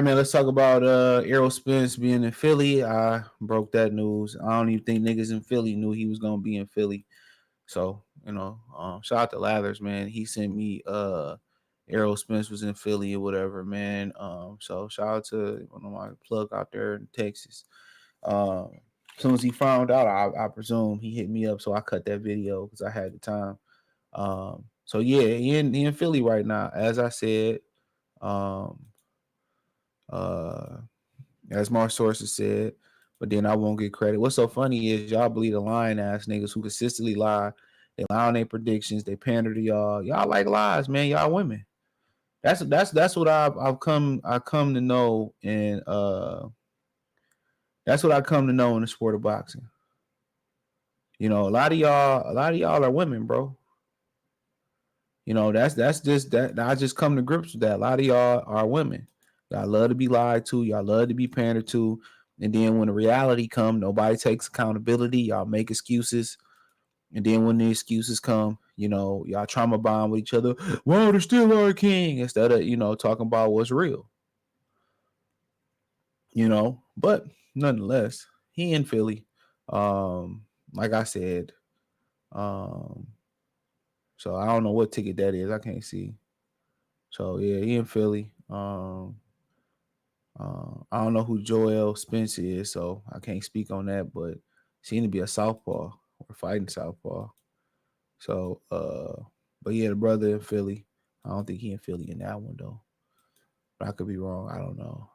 right, man. Let's talk about Errol Spence being in Philly. I broke that news. I don't even think niggas in Philly knew he was gonna be in Philly. So, shout out to Lathers, man. He sent me Errol Spence was in Philly or whatever, man. So shout out to one of my plug out there in Texas. Um, as soon as he found out, I presume he hit me up, so I cut that video because I had the time. So yeah, he in Philly right now, as I said. Um, uh, as my sources said, but then I won't get credit. What's so funny is y'all believe the lying ass niggas who consistently lie. They lie on their predictions. They pander to y'all. Y'all like lies, man. Y'all women. That's what I come to know, and that's what I come to know in the sport of boxing. A lot of y'all are women, bro. That's just that. I just come to grips with that. A lot of y'all are women. Y'all love to be lied to. Y'all love to be pandered to. And then when the reality come, nobody takes accountability. Y'all make excuses. And then when the excuses come, y'all trauma bond with each other. Well, they're still our king. Instead of, talking about what's real. But nonetheless, he in Philly. Like I said, um, so I don't know what ticket that is. I can't see. So yeah, he in Philly. I don't know who Joel Spence is, so I can't speak on that. But seemed to be a southpaw or fighting southpaw. So, but yeah, the brother in Philly. I don't think he in Philly in that one though. But I could be wrong. I don't know.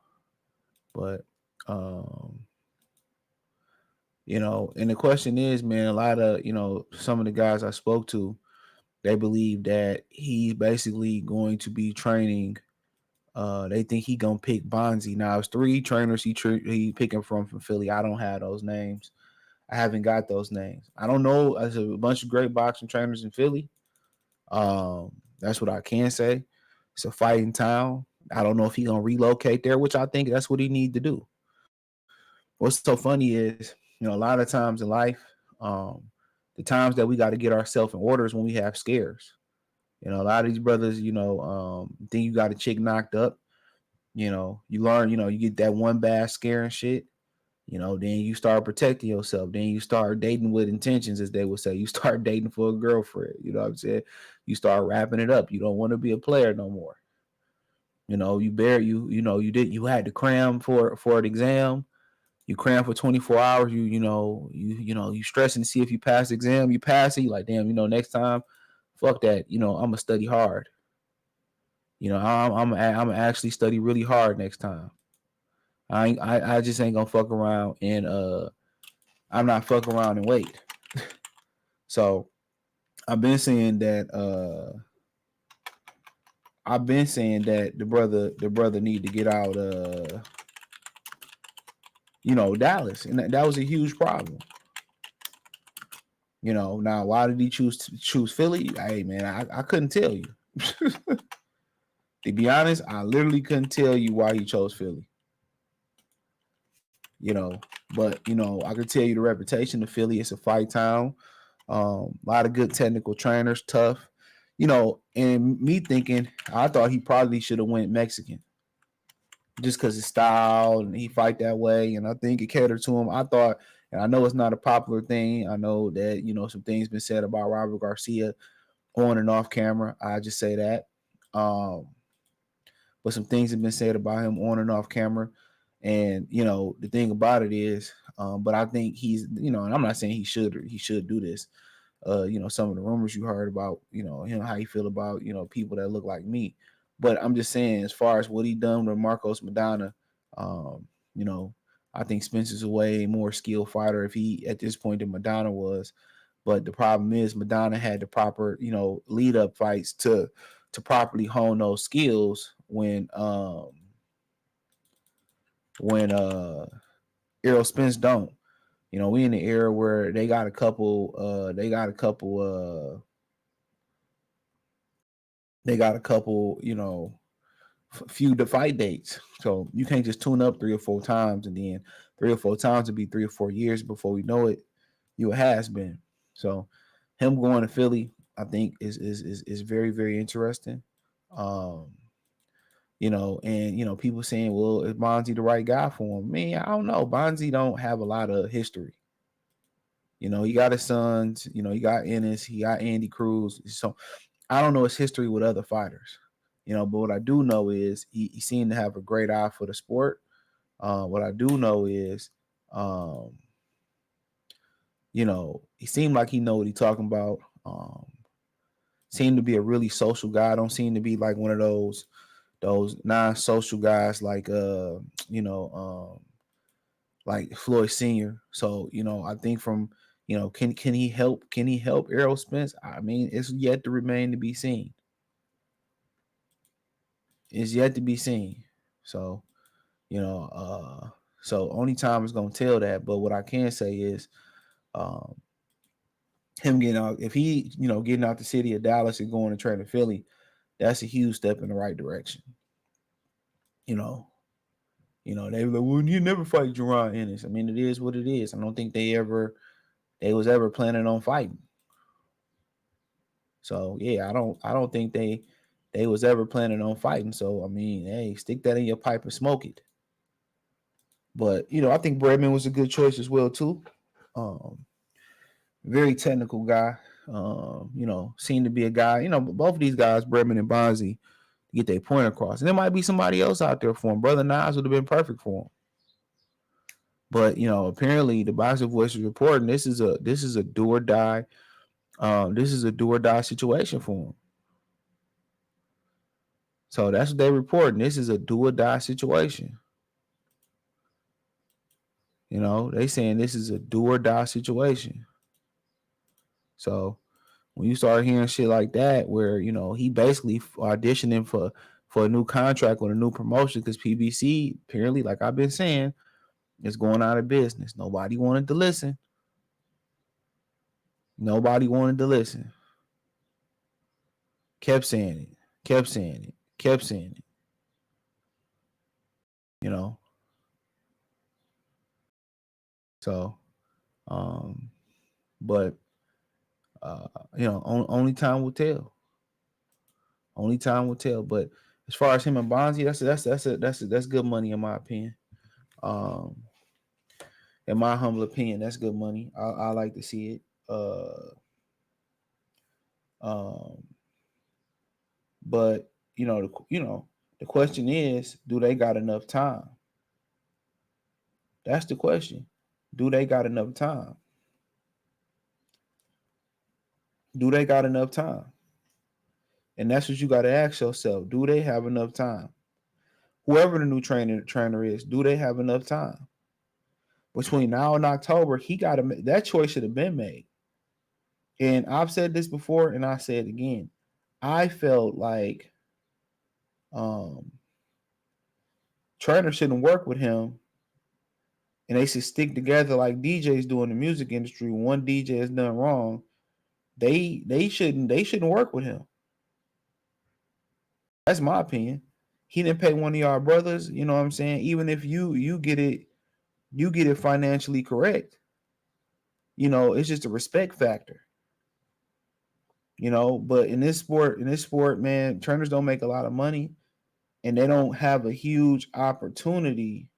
But um, and the question is, man, a lot of some of the guys I spoke to, they believe that he's basically going to be training. They think he gonna pick Bozy. Now it's three trainers he picking from Philly. I don't have those names. I haven't got those names. I don't know. There's a bunch of great boxing trainers in Philly. That's what I can say. It's a fighting town. I don't know if he gonna relocate there, which I think that's what he need to do. What's so funny is, a lot of times in life, um, the times that we got to get ourselves in orders when we have scares. A lot of these brothers, think you got a chick knocked up. You learn, you get that one bad scare and shit. Then you start protecting yourself. Then you start dating with intentions, as they would say. You start dating for a girlfriend. You know what I'm saying? You start wrapping it up. You don't want to be a player no more. You bear you had to cram for an exam. You cram for 24 hours. You stressing to see if you pass the exam. You pass it. You like, damn. Next time, fuck that. I'm gonna study hard. I'm gonna actually study really hard next time. I just ain't gonna fuck around and I'm not fucking around and wait. So I've been saying that the brother need to get out Dallas, and that was a huge problem. Now why did he choose Philly? Hey man, I couldn't tell you. To be honest, I literally couldn't tell you why he chose Philly. But I could tell you the reputation of Philly. It's a fight town. A lot of good technical trainers, tough. And me thinking, I thought he probably should have went Mexican, just because his style and he fight that way, and I think it catered to him. I thought, and I know it's not a popular thing. I know that some things been said about Robert Garcia on and off camera. I just say that. Um, but some things have been said about him on and off camera. And the thing about it is, but I think he's, and I'm not saying he should do this. Some of the rumors you heard about, him, how you feel about, people that look like me. But I'm just saying, as far as what he done with Marcos Madonna, um, you know, I think Spencer's a way more skilled fighter if he at this point than Madonna was. But the problem is Madonna had the proper, lead up fights to properly hone those skills when Errol Spence don't. We in the era where they got a couple, few to fight dates. So you can't just tune up 3 or 4 times and then 3 or 4 times to be 3 or 4 years before we know it. You a has been. So him going to Philly, I think is very very interesting. Um, And people saying, well, is Bonzi the right guy for him? Man, I don't know. Bonzi don't have a lot of history. He got his sons, he got Ennis, he got Andy Cruz. So I don't know his history with other fighters. But what I do know is he seemed to have a great eye for the sport. What I do know is, um, he seemed like he know what he's talking about. Seemed to be a really social guy. Don't seem to be like one of those non-social guys like like Floyd Sr. So I think from can he help Errol Spence? I mean, it's yet to remain to be seen. It's yet to be seen. So you know, so only time is gonna tell that. But what I can say is, um, him getting out, if he getting out the city of Dallas and going to train in Philly, that's a huge step in the right direction. You know, they were like, well, you never fight Jerron Ennis. I mean, it is what it is. I don't think they was ever planning on fighting. So yeah, I don't think they was ever planning on fighting. So I mean, hey, stick that in your pipe and smoke it. But I think Bredman was a good choice as well too. Um, Very technical guy. Seemed to be a guy. Both of these guys, Bredman and Bonzi, get their point across. And there might be somebody else out there for him. Brother Nas would have been perfect for him. But apparently the Boxing Voice is reporting this is a do or die. This is a do or die situation for him. So that's what they're reporting. This is a do or die situation. They saying this is a do or die situation. So when you start hearing shit like that, where he basically auditioning for a new contract with a new promotion, because PBC apparently, like I've been saying, is going out of business. Nobody wanted to listen. Nobody wanted to listen. Kept saying it. Kept saying it. Kept saying it. You know. So, but only time will tell. Only time will tell. But as far as him and Bonzi, that's good money in my opinion. Um, in my humble opinion, that's good money. I like to see it. Um, but the question is, do they got enough time? That's the question. Do they got enough time? Do they got enough time? And that's what you got to ask yourself. Do they have enough time? Whoever the new trainer is, do they have enough time? Between now and October, he got to make that choice should have been made. And I've said this before, and I say it again. I felt like trainer shouldn't work with him, and they should stick together like DJs do in the music industry. When one DJ has done wrong, they shouldn't work with him. That's my opinion. He didn't pay one of y'all brothers. You know what I'm saying? Even if you get it financially correct. It's just a respect factor. But in this sport, man, trainers don't make a lot of money, and they don't have a huge opportunity.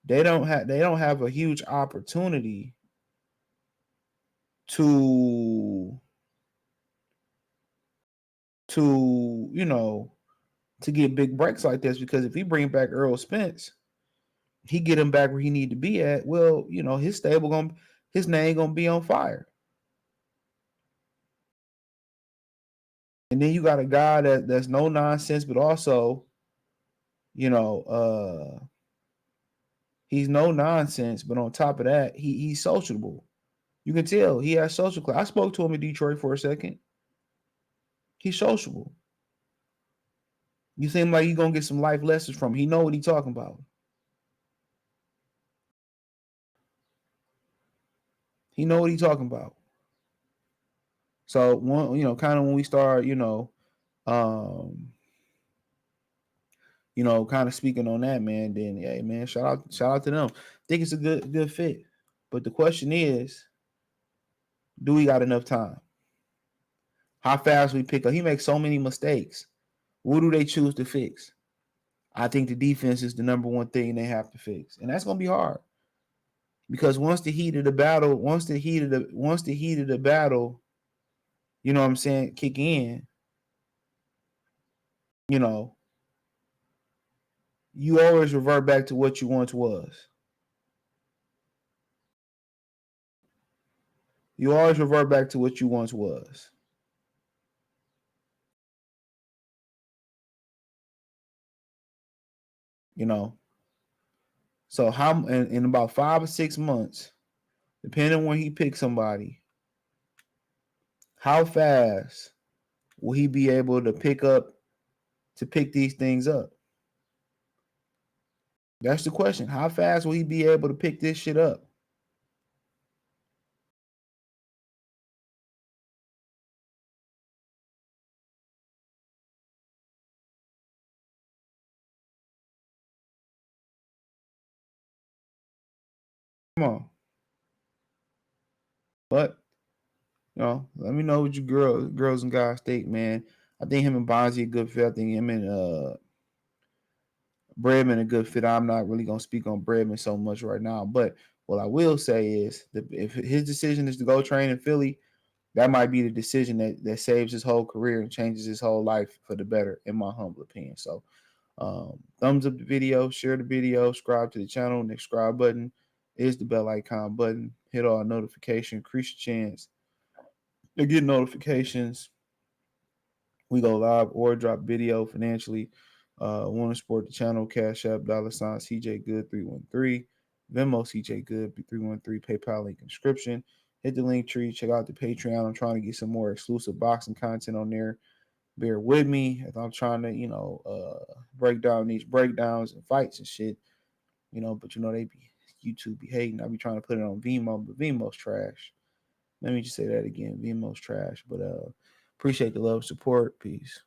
They don't have a huge opportunity to to get big breaks like this, because if he bring back Errol Spence, he get him back where he need to be at. Well, his name gonna be on fire. And then you got a guy that's no nonsense, but also, he's no nonsense, but on top of that, he's sociable. You can tell he has social class. I spoke to him in Detroit for a second. He's sociable. You seem like you're gonna get some life lessons from him. He know what he's talking about. He know what he's talking about. So kind of when we start, um, kind of speaking on that, man, then hey, man, shout out to them. I think it's a good fit. But the question is, do we got enough time? How fast we pick up? He makes so many mistakes What do they choose to fix? I think the defense is the number one thing they have to fix, and that's gonna be hard because once the heat of the battle, once the heat of the battle, you know what I'm saying, kick in, you know, you always revert back to what you once was. You always revert back to what you once was. You know, so how in about 5 or 6 months, depending on when he picks somebody, how fast will he be able to pick these things up? That's the question. How fast will he be able to pick this shit up? Come on. But let me know what you girls and guys think, man. I think him and Bozy a good fit. I think him and Breadman a good fit. I'm not really gonna speak on Breadman so much right now, but what I will say is that if his decision is to go train in Philly, that might be the decision that saves his whole career and changes his whole life for the better, in my humble opinion. So, thumbs up the video, share the video, subscribe to the channel. And the subscribe button is the bell icon button. Hit all notification, increase your chance to get notifications. We go live or drop video financially. Want to support the channel? Cash App $ CJ Good 313, Venmo CJ Good 313, PayPal link in description. Hit the link tree. Check out the Patreon. I'm trying to get some more exclusive boxing content on there. Bear with me as I'm trying to, break down these breakdowns and fights and shit. But they be YouTube be hating. I be trying to put it on Venmo, but Venmo's trash. Let me just say that again. Venmo's trash. But appreciate the love and support. Peace.